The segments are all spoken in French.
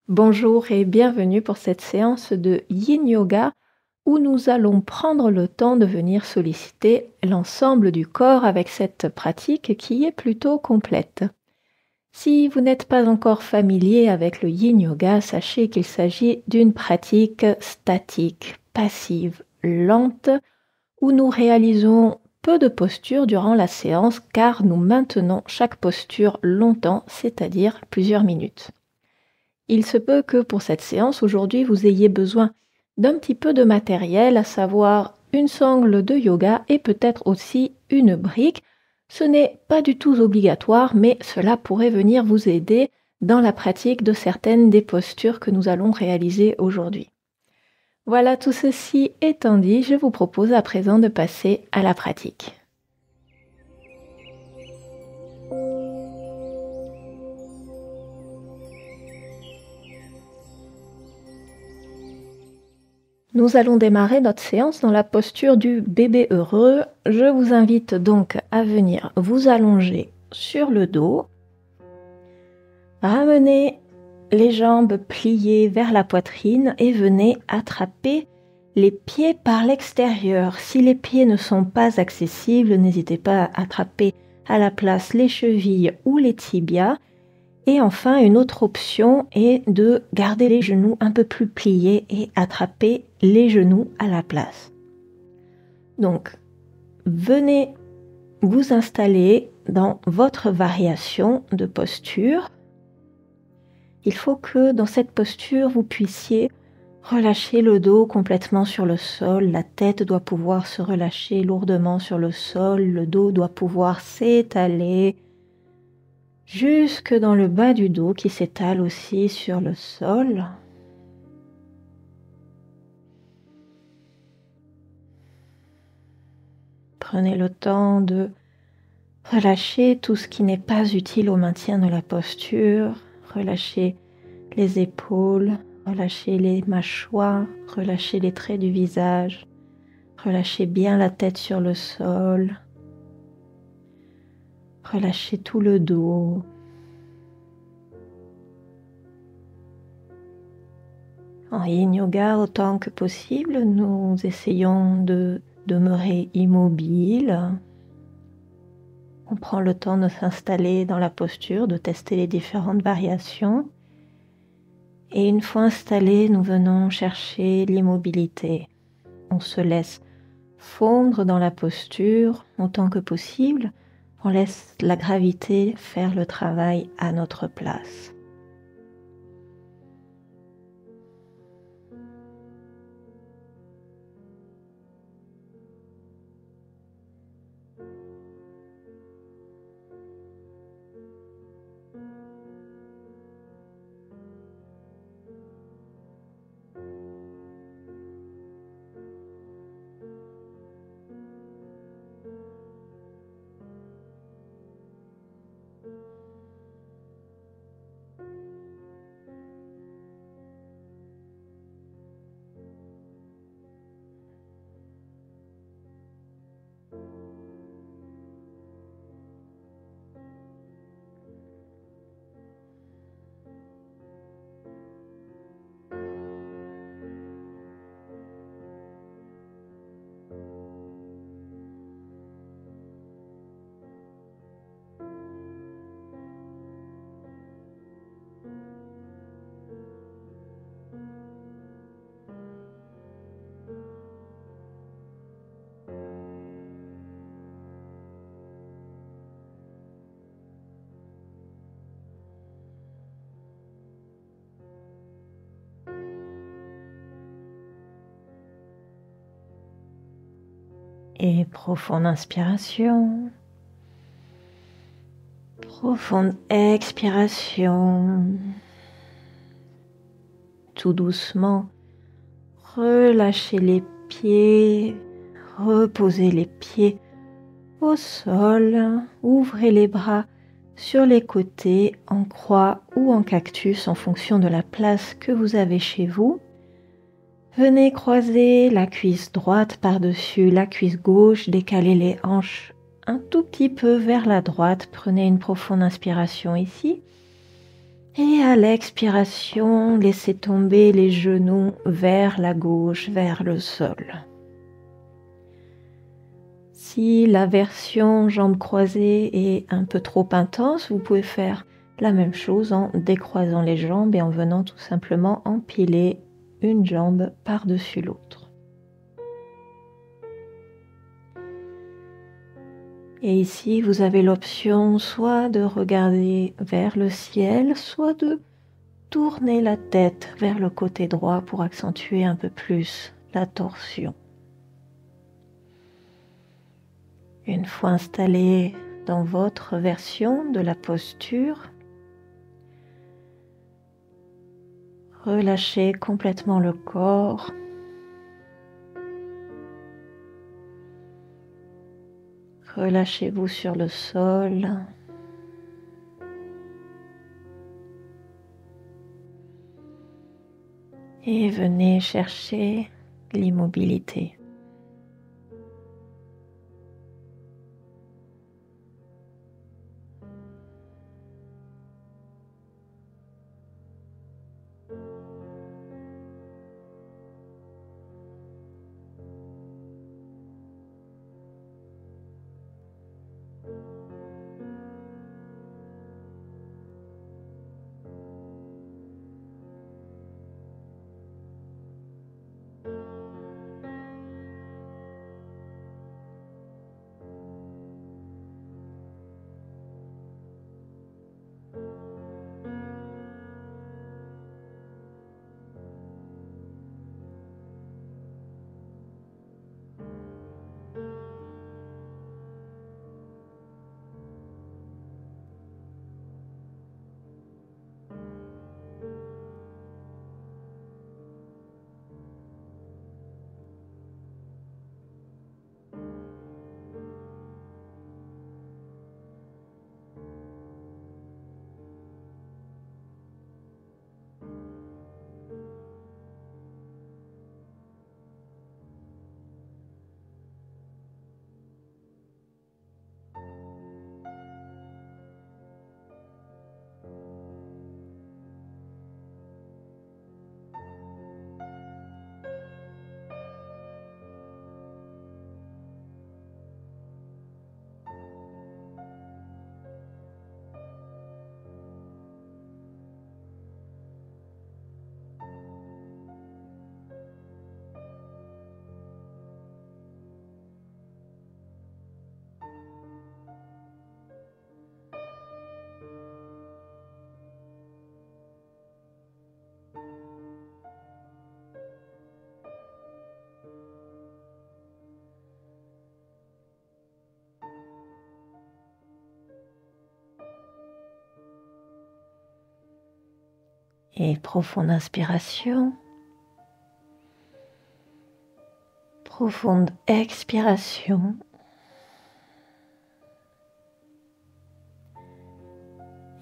Bonjour et bienvenue pour cette séance de Yin Yoga où nous allons prendre le temps de venir solliciter l'ensemble du corps avec cette pratique qui est plutôt complète. Si vous n'êtes pas encore familier avec le Yin Yoga, sachez qu'il s'agit d'une pratique statique, passive, lente, où nous réalisons peu de postures durant la séance car nous maintenons chaque posture longtemps, c'est-à-dire plusieurs minutes. Il se peut que pour cette séance, aujourd'hui, vous ayez besoin d'un petit peu de matériel, à savoir une sangle de yoga et peut-être aussi une brique. Ce n'est pas du tout obligatoire, mais cela pourrait venir vous aider dans la pratique de certaines des postures que nous allons réaliser aujourd'hui. Voilà, tout ceci étant dit, je vous propose à présent de passer à la pratique. Nous allons démarrer notre séance dans la posture du bébé heureux. Je vous invite donc à venir vous allonger sur le dos. Ramenez les jambes pliées vers la poitrine et venez attraper les pieds par l'extérieur. Si les pieds ne sont pas accessibles, n'hésitez pas à attraper à la place les chevilles ou les tibias. Et enfin, une autre option est de garder les genoux un peu plus pliés et attraper les genoux à la place. Donc, venez vous installer dans votre variation de posture. Il faut que dans cette posture, vous puissiez relâcher le dos complètement sur le sol. La tête doit pouvoir se relâcher lourdement sur le sol. Le dos doit pouvoir s'étaler jusque dans le bas du dos qui s'étale aussi sur le sol. Prenez le temps de relâcher tout ce qui n'est pas utile au maintien de la posture. Relâchez les épaules, relâchez les mâchoires, relâchez les traits du visage. Relâchez bien la tête sur le sol. Relâchez tout le dos. En Yin Yoga, autant que possible, nous essayons de demeurer immobile. On prend le temps de s'installer dans la posture, de tester les différentes variations. Et une fois installé, nous venons chercher l'immobilité. On se laisse fondre dans la posture autant que possible. On laisse la gravité faire le travail à notre place. Et profonde inspiration, profonde expiration. Tout doucement, relâchez les pieds, reposez les pieds au sol, ouvrez les bras sur les côtés en croix ou en cactus en fonction de la place que vous avez chez vous. Venez croiser la cuisse droite par-dessus la cuisse gauche, décalez les hanches un tout petit peu vers la droite. Prenez une profonde inspiration ici Et à l'expiration, laissez tomber les genoux vers la gauche, vers le sol. Si la version jambes croisées est un peu trop intense, vous pouvez faire la même chose en décroisant les jambes et en venant tout simplement empiler une jambe par-dessus l'autre. Et ici, vous avez l'option soit de regarder vers le ciel, soit de tourner la tête vers le côté droit pour accentuer un peu plus la torsion. Une fois installé dans votre version de la posture, relâchez complètement le corps. Relâchez-vous sur le sol. Et venez chercher l'immobilité. Et profonde inspiration. Profonde expiration.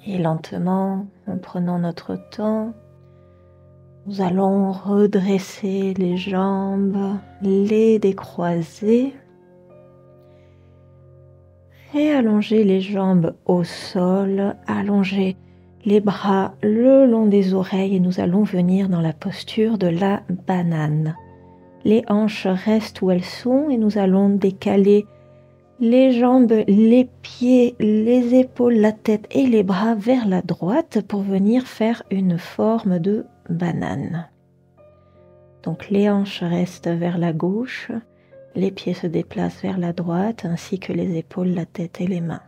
Et lentement, en prenant notre temps, nous allons redresser les jambes, les décroiser et allonger les jambes au sol, allonger les bras le long des oreilles et nous allons venir dans la posture de la banane. Les hanches restent où elles sont et nous allons décaler les jambes, les pieds, les épaules, la tête et les bras vers la droite pour venir faire une forme de banane. Donc les hanches restent vers la gauche, les pieds se déplacent vers la droite ainsi que les épaules, la tête et les mains.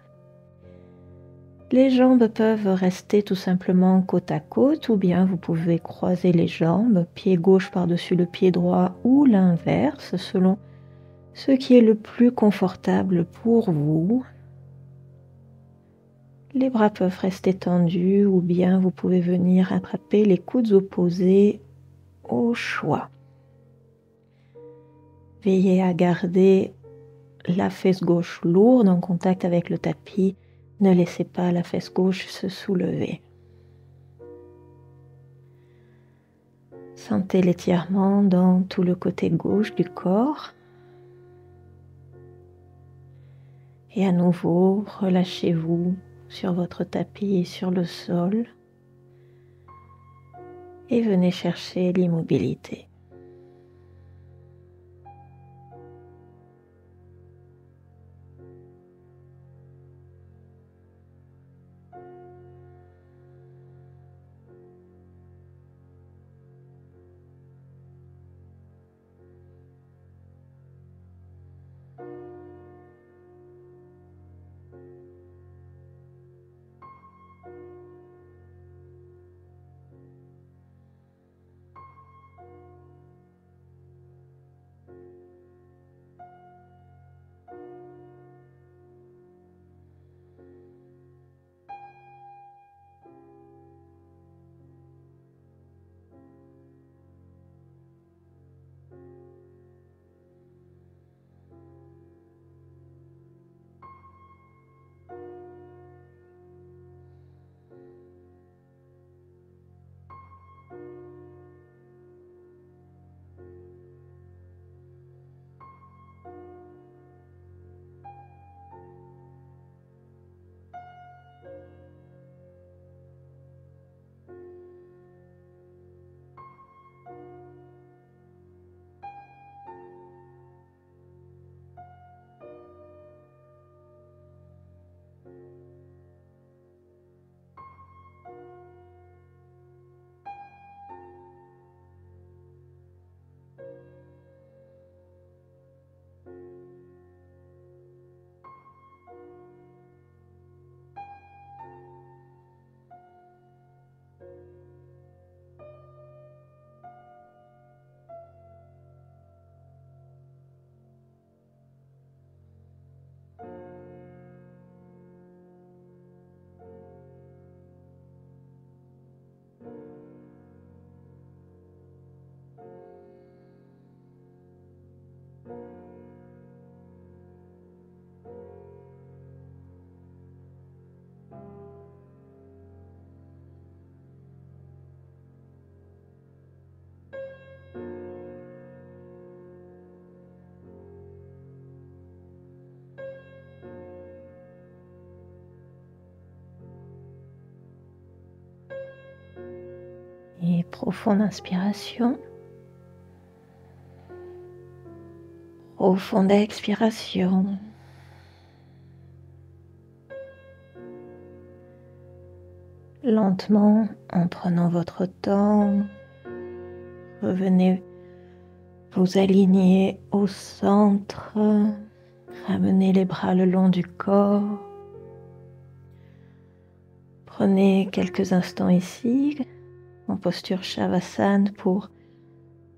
Les jambes peuvent rester tout simplement côte à côte ou bien vous pouvez croiser les jambes, pied gauche par-dessus le pied droit ou l'inverse selon ce qui est le plus confortable pour vous. Les bras peuvent rester tendus ou bien vous pouvez venir attraper les coudes opposés au choix. Veillez à garder la fesse gauche lourde en contact avec le tapis. Ne laissez pas la fesse gauche se soulever. Sentez l'étirement dans tout le côté gauche du corps. Et à nouveau, relâchez-vous sur votre tapis et sur le sol. et venez chercher l'immobilité. Et profonde inspiration, profonde expiration. Lentement, en prenant votre temps, revenez vous aligner au centre, ramenez les bras le long du corps. Prenez quelques instants ici, en posture Shavasana, pour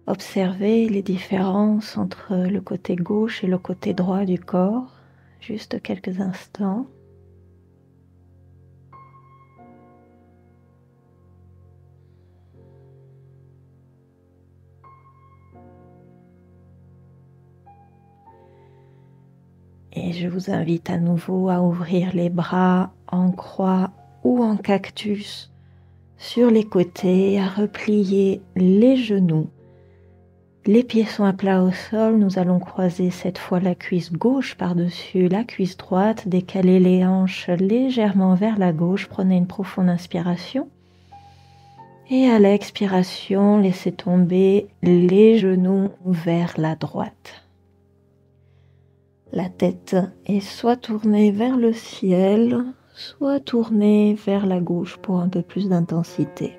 observer les différences entre le côté gauche et le côté droit du corps. Juste quelques instants. Et je vous invite à nouveau à ouvrir les bras en croix ou en cactus sur les côtés, à replier les genoux. Les pieds sont à plat au sol. Nous allons croiser cette fois la cuisse gauche par-dessus la cuisse droite, décaler les hanches légèrement vers la gauche. Prenez une profonde inspiration. Et à l'expiration, laissez tomber les genoux vers la droite. La tête est soit tournée vers le ciel, soit tournée vers la gauche pour un peu plus d'intensité.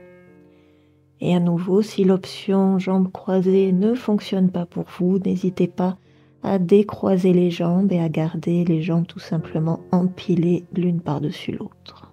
Et à nouveau, si l'option jambes croisées ne fonctionne pas pour vous, n'hésitez pas à décroiser les jambes et à garder les jambes tout simplement empilées l'une par-dessus l'autre.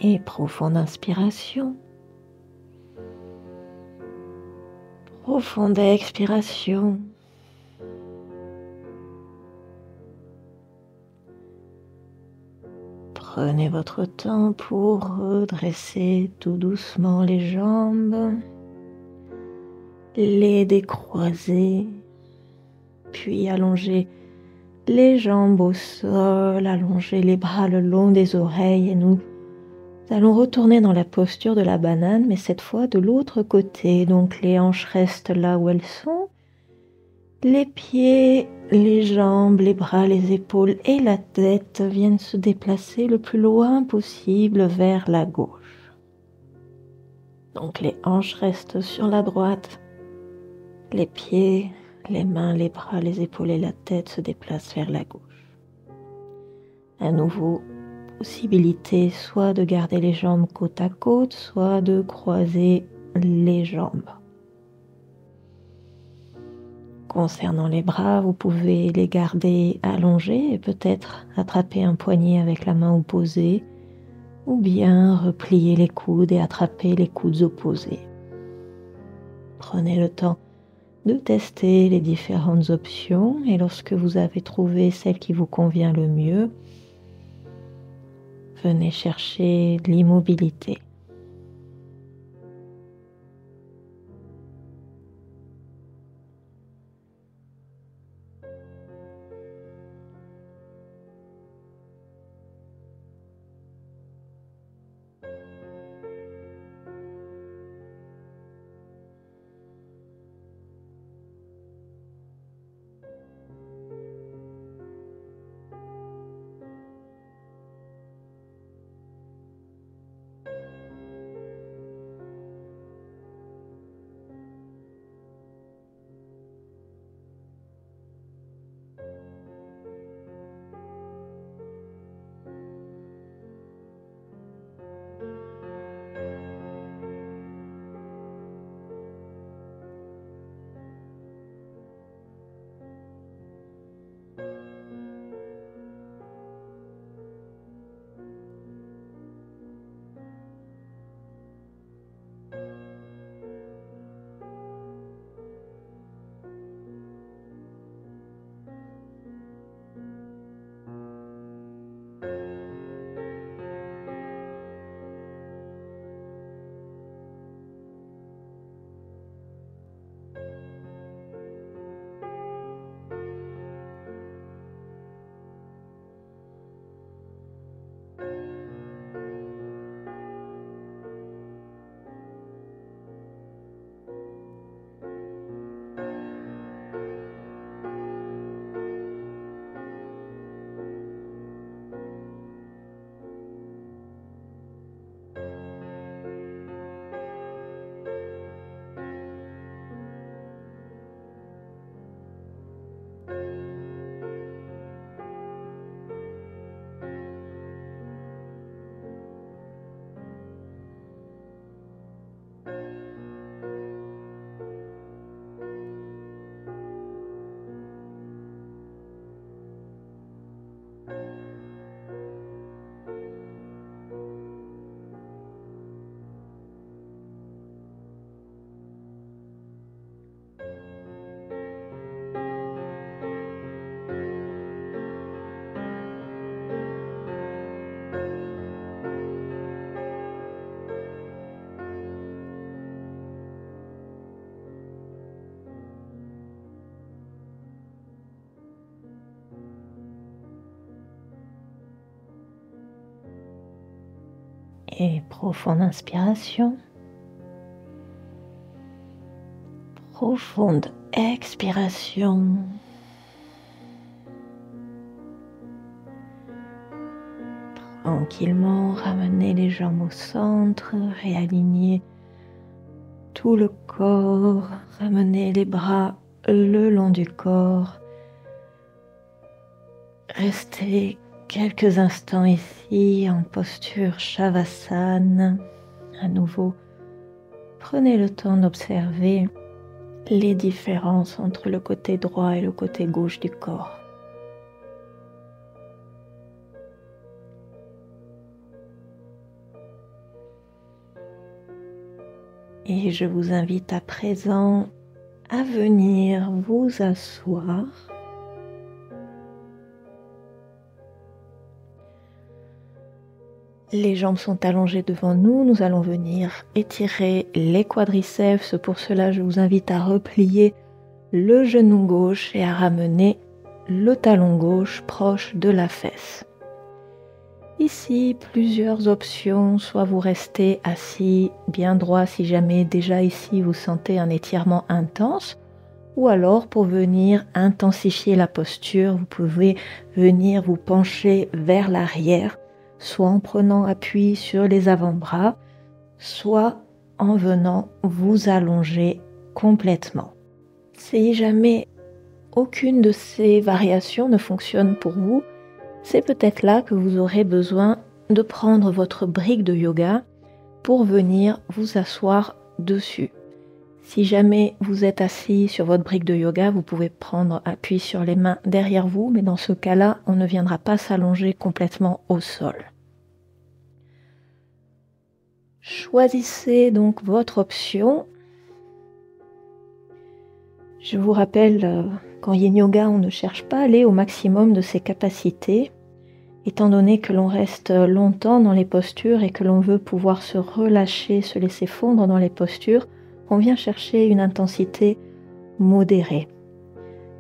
Et profonde inspiration. Profonde expiration. Prenez votre temps pour redresser tout doucement les jambes, les décroiser, puis allongez les jambes au sol, allongez les bras le long des oreilles et nous allons retourner dans la posture de la banane, mais cette fois de l'autre côté. Donc les hanches restent là où elles sont, les pieds, les jambes, les bras, les épaules et la tête viennent se déplacer le plus loin possible vers la gauche. Donc les hanches restent sur la droite, les pieds, les mains, les bras, les épaules et la tête se déplacent vers la gauche. À nouveau, possibilité soit de garder les jambes côte à côte, soit de croiser les jambes. Concernant les bras, vous pouvez les garder allongés et peut-être attraper un poignet avec la main opposée ou bien replier les coudes et attraper les coudes opposés. Prenez le temps de tester les différentes options et lorsque vous avez trouvé celle qui vous convient le mieux, venez chercher l'immobilité. Et profonde inspiration. Profonde expiration. Tranquillement, ramenez les jambes au centre, réalignez tout le corps, ramenez les bras le long du corps. Restez quelques instants ici en posture Shavasana. À nouveau, prenez le temps d'observer les différences entre le côté droit et le côté gauche du corps. Et je vous invite à présent à venir vous asseoir. Les jambes sont allongées devant nous. Nous allons venir étirer les quadriceps. Pour cela, je vous invite à replier le genou gauche et à ramener le talon gauche proche de la fesse. Ici, plusieurs options, soit vous restez assis bien droit si jamais déjà ici vous sentez un étirement intense, ou alors pour venir intensifier la posture, vous pouvez venir vous pencher vers l'arrière, soit en prenant appui sur les avant-bras, soit en venant vous allonger complètement. Si jamais aucune de ces variations ne fonctionne pour vous, c'est peut-être là que vous aurez besoin de prendre votre brique de yoga pour venir vous asseoir dessus. Si jamais vous êtes assis sur votre brique de yoga, vous pouvez prendre appui sur les mains derrière vous, mais dans ce cas-là, on ne viendra pas s'allonger complètement au sol. Choisissez donc votre option. Je vous rappelle qu'en Yin Yoga, on ne cherche pas à aller au maximum de ses capacités. Étant donné que l'on reste longtemps dans les postures et que l'on veut pouvoir se relâcher, se laisser fondre dans les postures, on vient chercher une intensité modérée.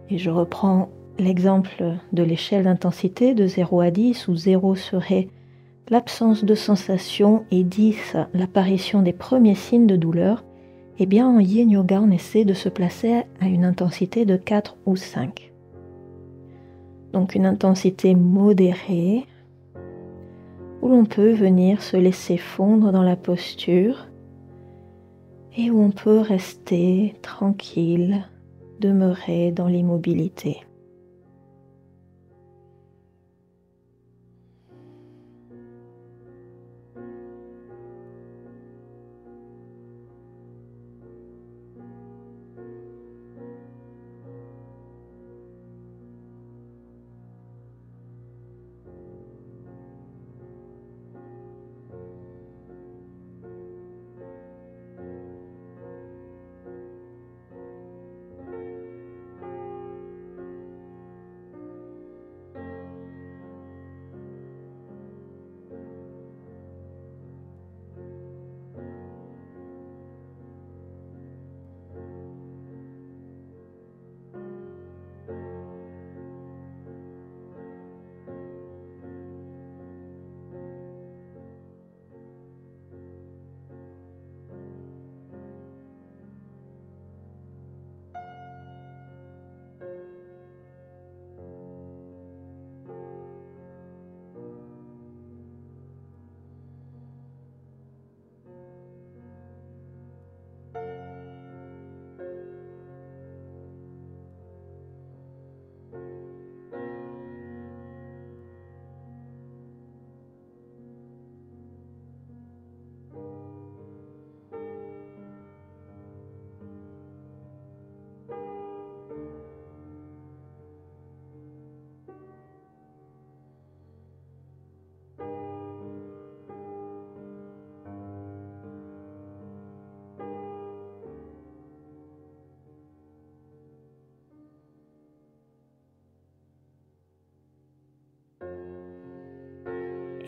Et je reprends l'exemple de l'échelle d'intensité de 0 à 10, où 0 serait l'absence de sensation et 10 l'apparition des premiers signes de douleur. Eh bien, en Yin Yoga, on essaie de se placer à une intensité de 4 ou 5. Donc une intensité modérée, où l'on peut venir se laisser fondre dans la posture et où on peut rester tranquille, demeurer dans l'immobilité.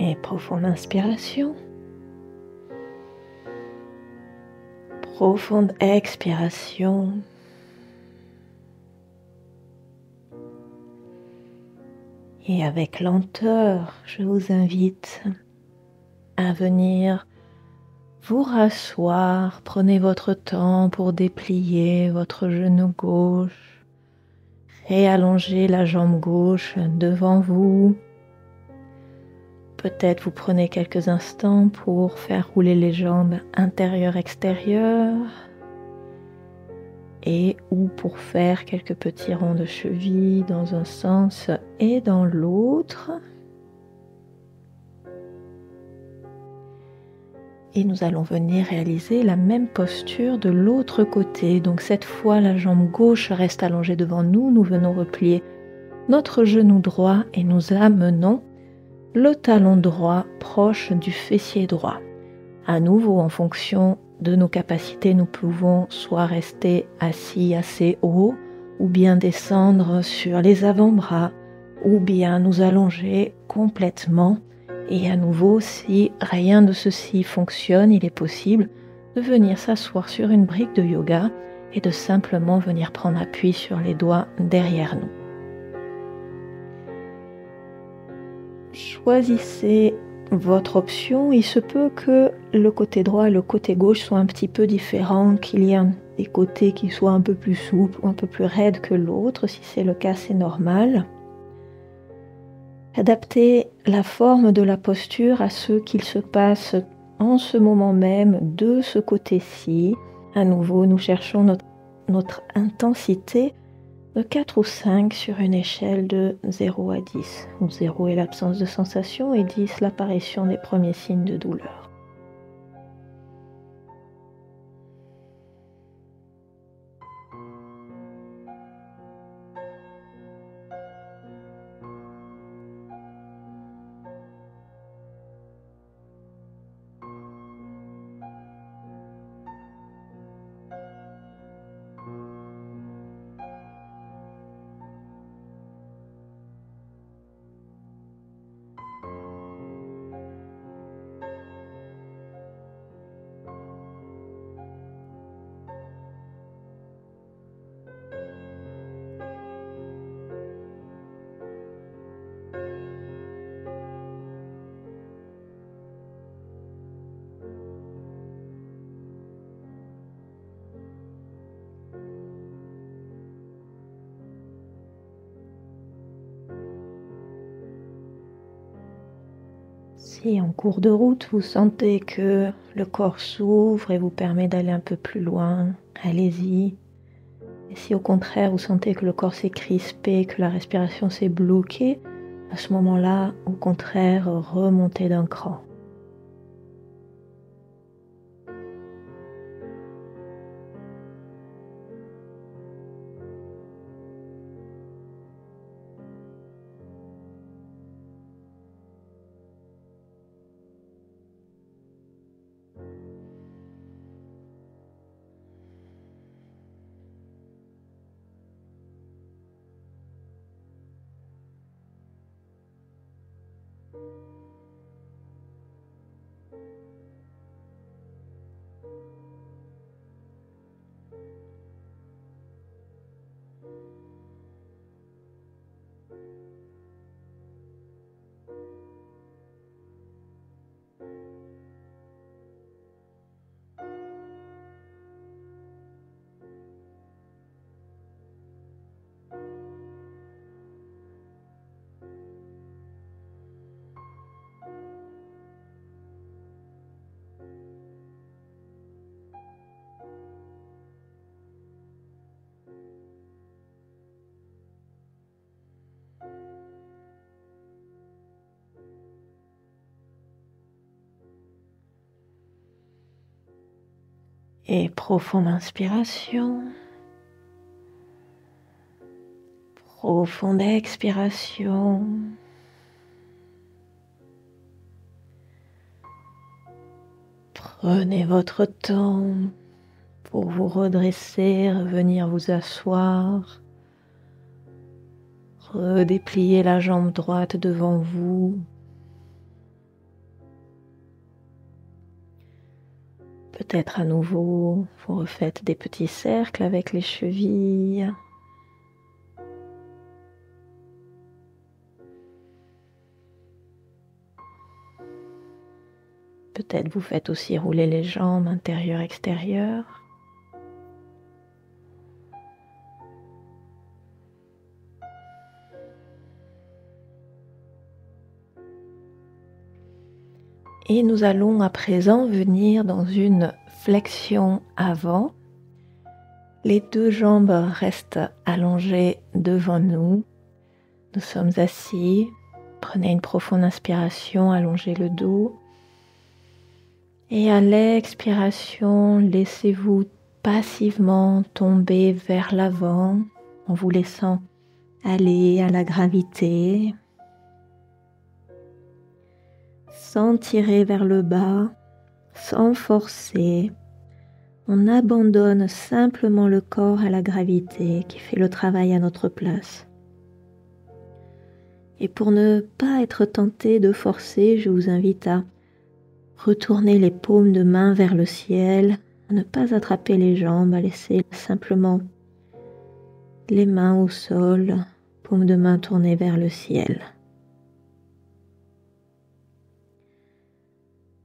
Et profonde inspiration. Profonde expiration. Et avec lenteur, je vous invite à venir vous rasseoir. Prenez votre temps pour déplier votre genou gauche. Réallongez la jambe gauche devant vous. Peut-être vous prenez quelques instants pour faire rouler les jambes intérieures-extérieures et ou pour faire quelques petits ronds de cheville dans un sens et dans l'autre. Et nous allons venir réaliser la même posture de l'autre côté. Donc cette fois, la jambe gauche reste allongée devant nous. Nous venons replier notre genou droit et nous amenons le talon droit proche du fessier droit. À nouveau, en fonction de nos capacités, nous pouvons soit rester assis assez haut, ou bien descendre sur les avant-bras, ou bien nous allonger complètement. Et à nouveau, si rien de ceci fonctionne, il est possible de venir s'asseoir sur une brique de yoga et de simplement venir prendre appui sur les doigts derrière nous. Choisissez votre option. Il se peut que le côté droit et le côté gauche soient un petit peu différents, qu'il y ait des côtés qui soient un peu plus souples ou un peu plus raides que l'autre. Si c'est le cas, c'est normal. Adaptez la forme de la posture à ce qu'il se passe en ce moment même de ce côté-ci. À nouveau, nous cherchons notre intensité de 4 ou 5 sur une échelle de 0 à 10, où 0 est l'absence de sensation et 10 l'apparition des premiers signes de douleur. Si en cours de route, vous sentez que le corps s'ouvre et vous permet d'aller un peu plus loin, allez-y. Et si au contraire, vous sentez que le corps s'est crispé, que la respiration s'est bloquée, à ce moment-là, au contraire, remontez d'un cran. Et profonde inspiration, profonde expiration. Prenez votre temps pour vous redresser, revenir vous asseoir. Redépliez la jambe droite devant vous. Peut-être à nouveau, vous refaites des petits cercles avec les chevilles. Peut-être vous faites aussi rouler les jambes intérieures-extérieures. Et nous allons à présent venir dans une flexion avant. Les deux jambes restent allongées devant nous. Nous sommes assis. Prenez une profonde inspiration, allongez le dos. Et à l'expiration, laissez-vous passivement tomber vers l'avant en vous laissant aller à la gravité, sans tirer vers le bas, sans forcer, On abandonne simplement le corps à la gravité qui fait le travail à notre place. Et pour ne pas être tenté de forcer, je vous invite à retourner les paumes de main vers le ciel, à ne pas attraper les jambes, à laisser simplement les mains au sol, paumes de main tournées vers le ciel.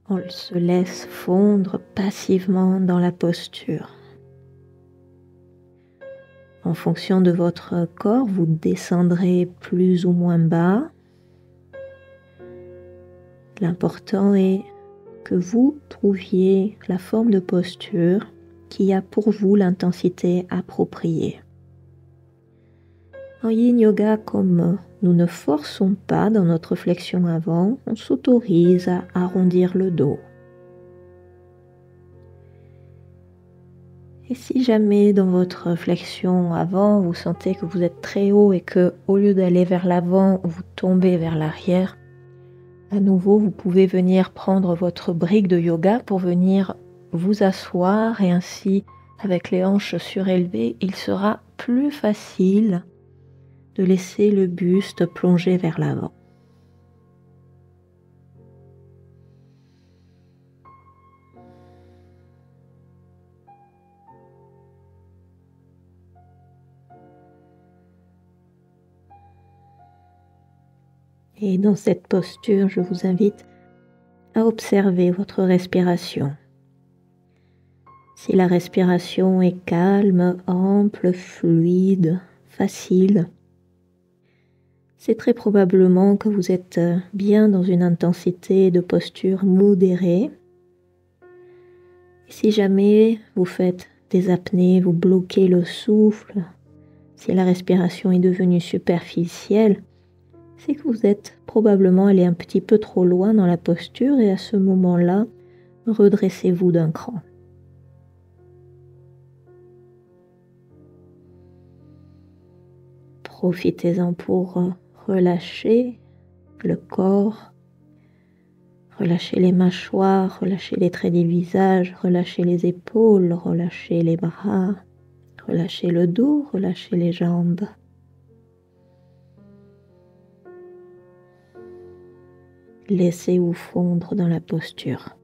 On se laisse fondre passivement dans la posture. En fonction de votre corps, vous descendrez plus ou moins bas. L'important est que vous trouviez la forme de posture qui a pour vous l'intensité appropriée. En yin yoga, comme nous ne forçons pas dans notre flexion avant, on s'autorise à arrondir le dos. Et si jamais dans votre flexion avant, vous sentez que vous êtes très haut et que au lieu d'aller vers l'avant, vous tombez vers l'arrière, à nouveau, vous pouvez venir prendre votre brique de yoga pour venir vous asseoir et ainsi, avec les hanches surélevées, il sera plus facile de laisser le buste plonger vers l'avant. Et dans cette posture, je vous invite à observer votre respiration. Si la respiration est calme, ample, fluide, facile, c'est très probablement que vous êtes bien dans une intensité de posture modérée. Et si jamais vous faites des apnées, vous bloquez le souffle, si la respiration est devenue superficielle, c'est que vous êtes probablement allé un petit peu trop loin dans la posture et à ce moment-là, redressez-vous d'un cran. Profitez-en pour relâcher le corps, relâcher les mâchoires, relâcher les traits du visage, relâcher les épaules, relâcher les bras, relâcher le dos, relâcher les jambes. Laissez-vous fondre dans la posture.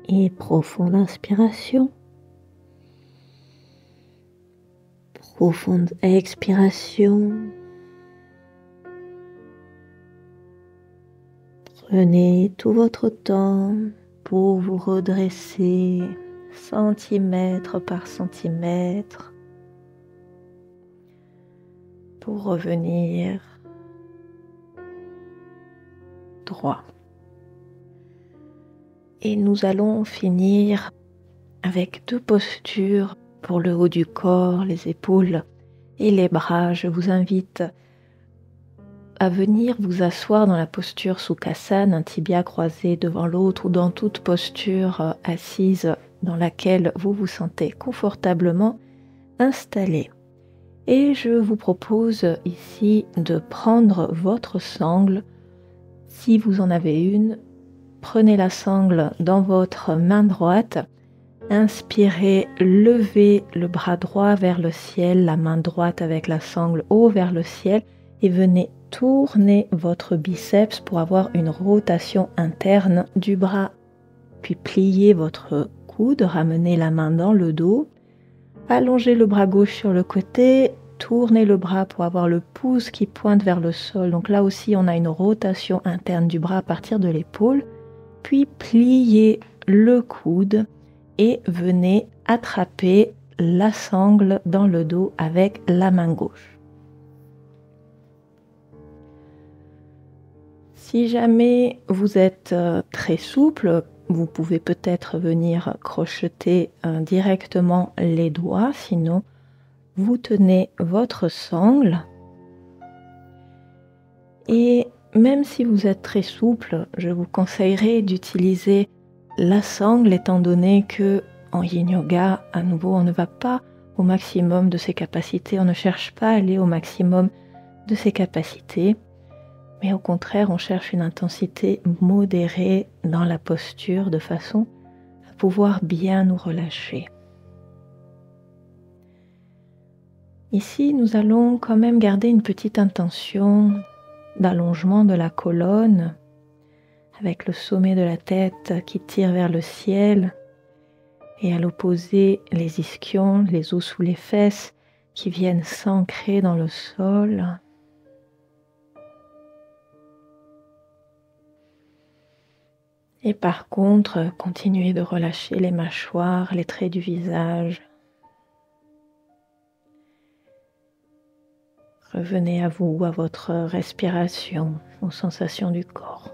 Et profonde inspiration. Profonde expiration. Prenez tout votre temps pour vous redresser centimètre par centimètre, pour revenir droit. Et nous allons finir avec 2 postures pour le haut du corps, les épaules et les bras. Je vous invite à venir vous asseoir dans la posture Sukhasana, un tibia croisé devant l'autre ou dans toute posture assise dans laquelle vous vous sentez confortablement installé. Et je vous propose ici de prendre votre sangle. Si vous en avez une, prenez la sangle dans votre main droite. Inspirez, levez le bras droit vers le ciel, la main droite avec la sangle haut vers le ciel et venez tourner votre biceps pour avoir une rotation interne du bras. Puis pliez votre coude, ramenez la main dans le dos, allongez le bras gauche sur le côté, tournez le bras pour avoir le pouce qui pointe vers le sol. Donc là aussi, on a une rotation interne du bras à partir de l'épaule. Puis pliez le coude et venez attraper la sangle dans le dos avec la main gauche. Si jamais vous êtes très souple, vous pouvez peut-être venir crocheter directement les doigts, sinon vous tenez votre sangle et même si vous êtes très souple, je vous conseillerais d'utiliser la sangle étant donné que en yin yoga, à nouveau, on ne va pas au maximum de ses capacités, on ne cherche pas à aller au maximum de ses capacités, mais au contraire, on cherche une intensité modérée dans la posture de façon à pouvoir bien nous relâcher. Ici, nous allons quand même garder une petite intention d'allongement de la colonne avec le sommet de la tête qui tire vers le ciel et à l'opposé les ischions, les os sous les fesses qui viennent s'ancrer dans le sol. Et par contre, continuez de relâcher les mâchoires, les traits du visage. Revenez à vous, à votre respiration, aux sensations du corps.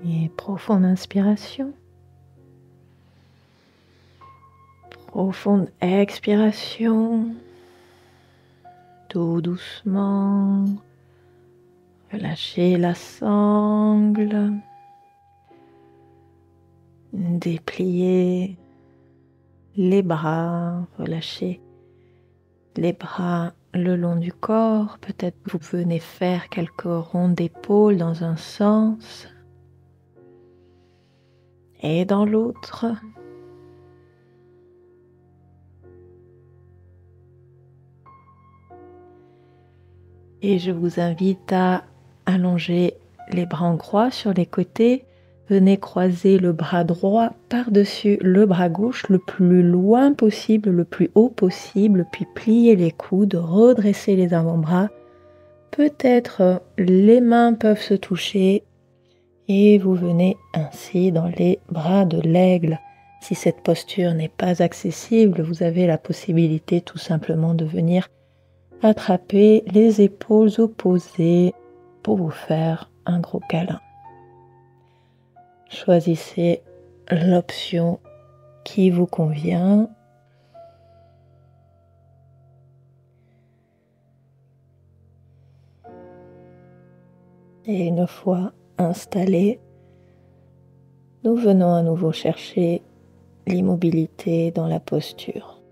Et profonde inspiration. Profonde expiration, tout doucement. Relâchez la sangle. Dépliez les bras, relâchez les bras le long du corps. Peut-être vous venez faire quelques ronds d'épaules dans un sens et dans l'autre. Et je vous invite à allonger les bras en croix sur les côtés. Venez croiser le bras droit par-dessus le bras gauche le plus loin possible, le plus haut possible, puis pliez les coudes, redressez les avant-bras. Peut-être les mains peuvent se toucher et vous venez ainsi dans les bras de l'aigle. Si cette posture n'est pas accessible, vous avez la possibilité tout simplement de venir attraper les épaules opposées pour vous faire un gros câlin. Choisissez l'option qui vous convient. Et une fois installé, nous venons à nouveau chercher l'immobilité dans la posture.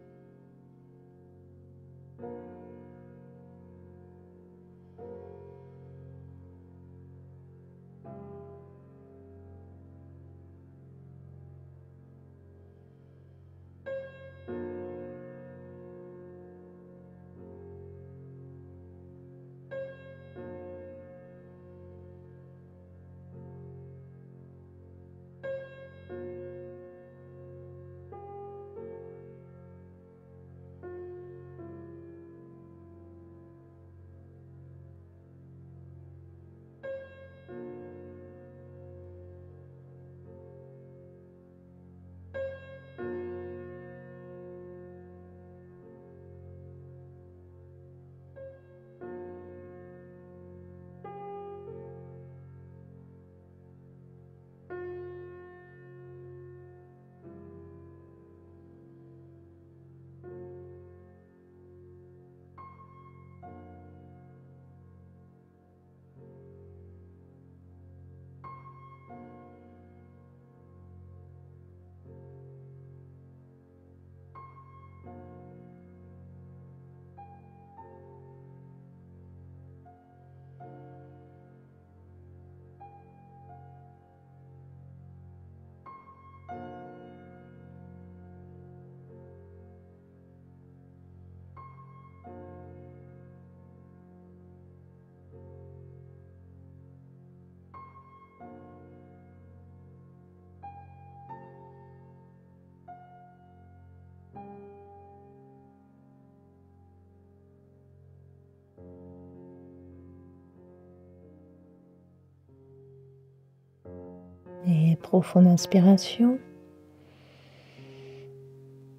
Et profonde inspiration,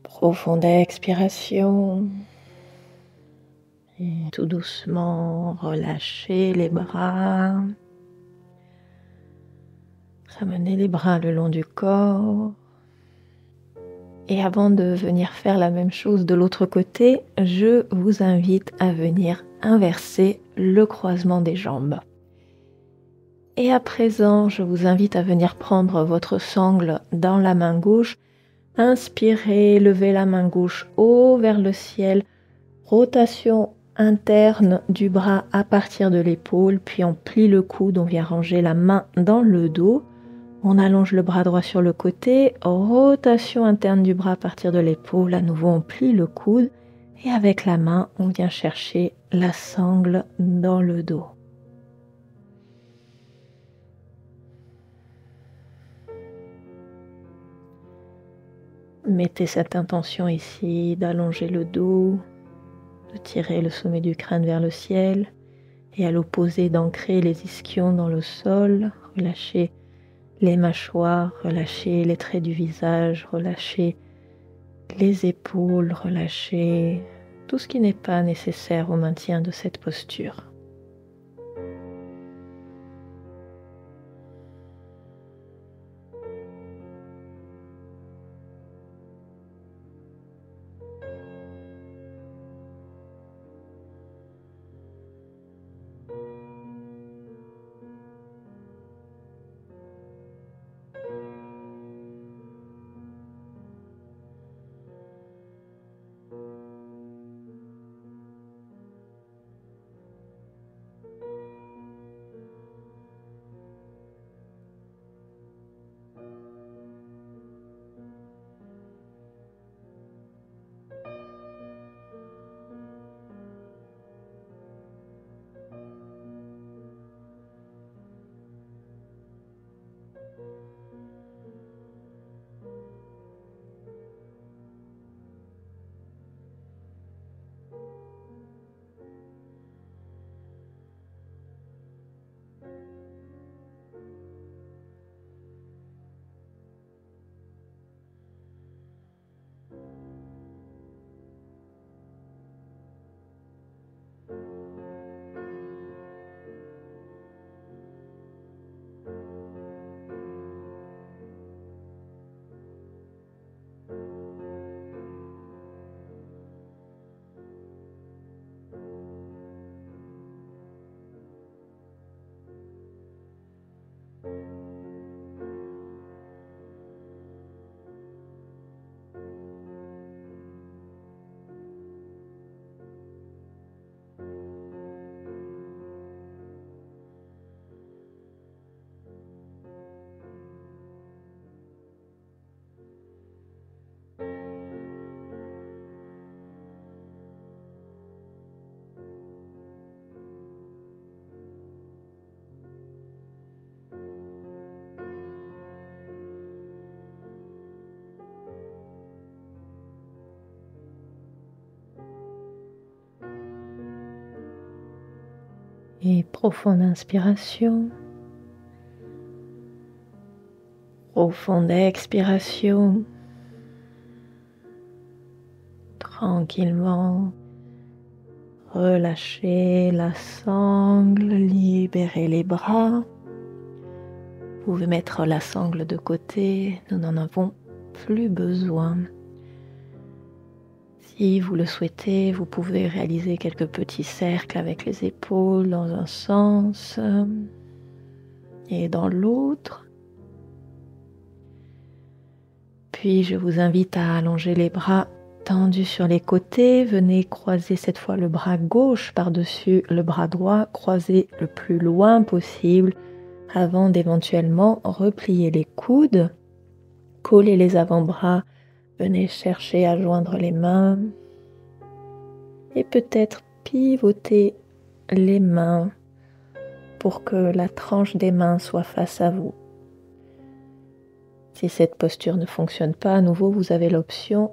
profonde expiration. Et tout doucement, relâchez les bras. Ramenez les bras le long du corps. Et avant de venir faire la même chose de l'autre côté, je vous invite à venir inverser le croisement des jambes. Et à présent, je vous invite à venir prendre votre sangle dans la main gauche. Inspirez, levez la main gauche haut vers le ciel. Rotation interne du bras à partir de l'épaule, puis on plie le coude, on vient ranger la main dans le dos. On allonge le bras droit sur le côté, rotation interne du bras à partir de l'épaule, à nouveau on plie le coude et avec la main on vient chercher la sangle dans le dos. Mettez cette intention ici d'allonger le dos, de tirer le sommet du crâne vers le ciel et à l'opposé d'ancrer les ischions dans le sol. Relâchez les mâchoires, relâchez les traits du visage, relâchez les épaules, relâchez tout ce qui n'est pas nécessaire au maintien de cette posture. Et profonde inspiration, profonde expiration, tranquillement. Relâchez la sangle, libérez les bras. Vous pouvez mettre la sangle de côté, nous n'en avons plus besoin. Si vous le souhaitez, vous pouvez réaliser quelques petits cercles avec les épaules dans un sens et dans l'autre. Puis je vous invite à allonger les bras tendus sur les côtés. Venez croiser cette fois le bras gauche par-dessus le bras droit, croisez le plus loin possible avant d'éventuellement replier les coudes. Collez les avant-bras, venez chercher à joindre les mains et peut-être pivoter les mains pour que la tranche des mains soit face à vous. Si cette posture ne fonctionne pas, à nouveau, vous avez l'option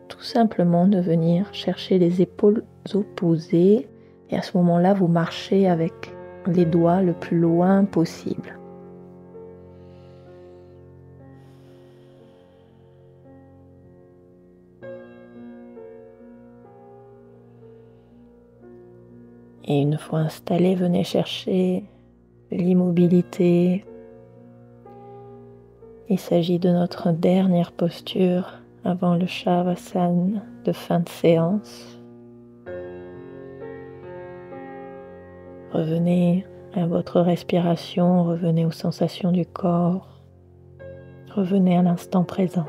tout simplement de venir chercher les épaules opposées et à ce moment-là, vous marchez avec les doigts le plus loin possible. Et une fois installé, venez chercher l'immobilité. Il s'agit de notre dernière posture avant le Shavasana de fin de séance. Revenez à votre respiration, revenez aux sensations du corps, revenez à l'instant présent.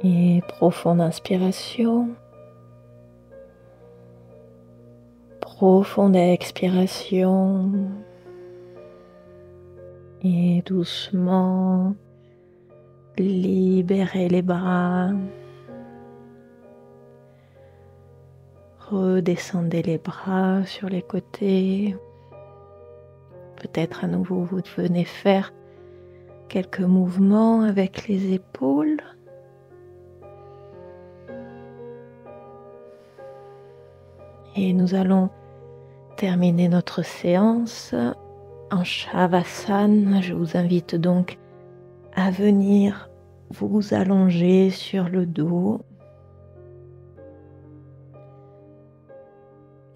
Et profonde inspiration, profonde expiration. Et doucement, libérez les bras. Redescendez les bras sur les côtés. Peut-être à nouveau, vous venez faire quelques mouvements avec les épaules. Et nous allons terminer notre séance en Shavasana. Je vous invite donc à venir vous allonger sur le dos.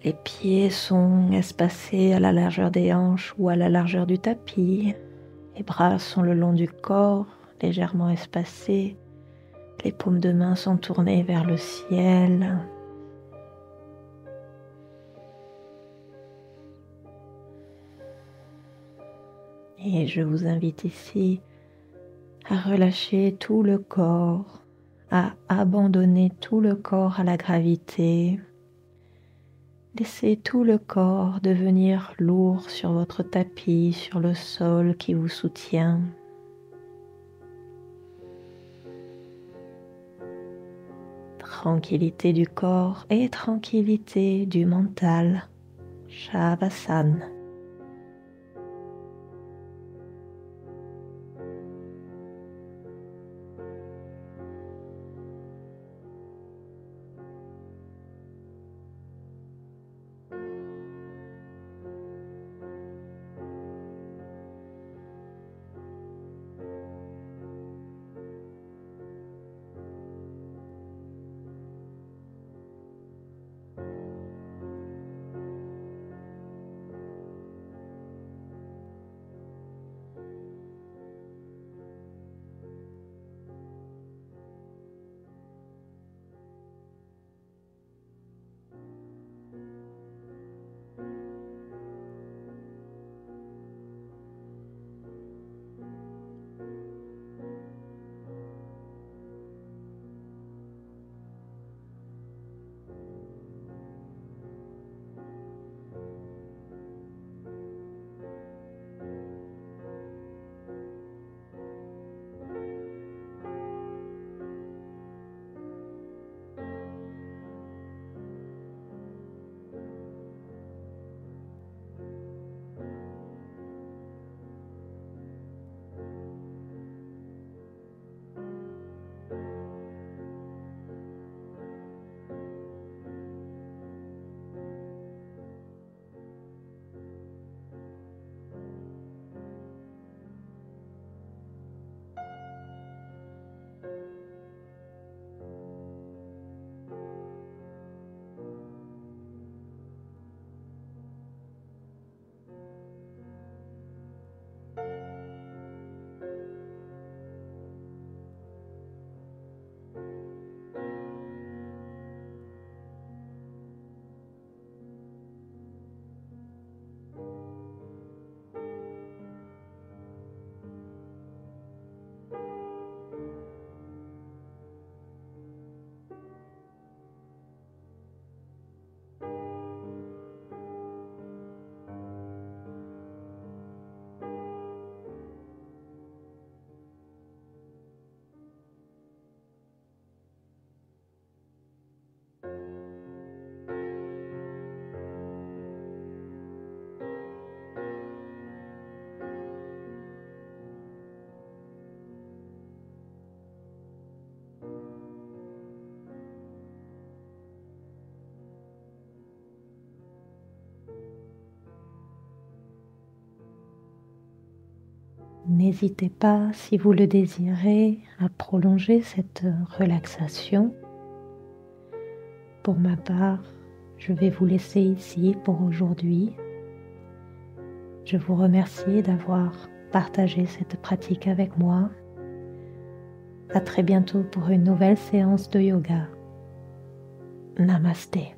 Les pieds sont espacés à la largeur des hanches ou à la largeur du tapis. Les bras sont le long du corps, légèrement espacés. Les paumes de main sont tournées vers le ciel. Et je vous invite ici à relâcher tout le corps, à abandonner tout le corps à la gravité. Laissez tout le corps devenir lourd sur votre tapis, sur le sol qui vous soutient. Tranquillité du corps et tranquillité du mental. Shavasana. N'hésitez pas, si vous le désirez, à prolonger cette relaxation. Pour ma part, je vais vous laisser ici pour aujourd'hui. Je vous remercie d'avoir partagé cette pratique avec moi. À très bientôt pour une nouvelle séance de yoga. Namasté.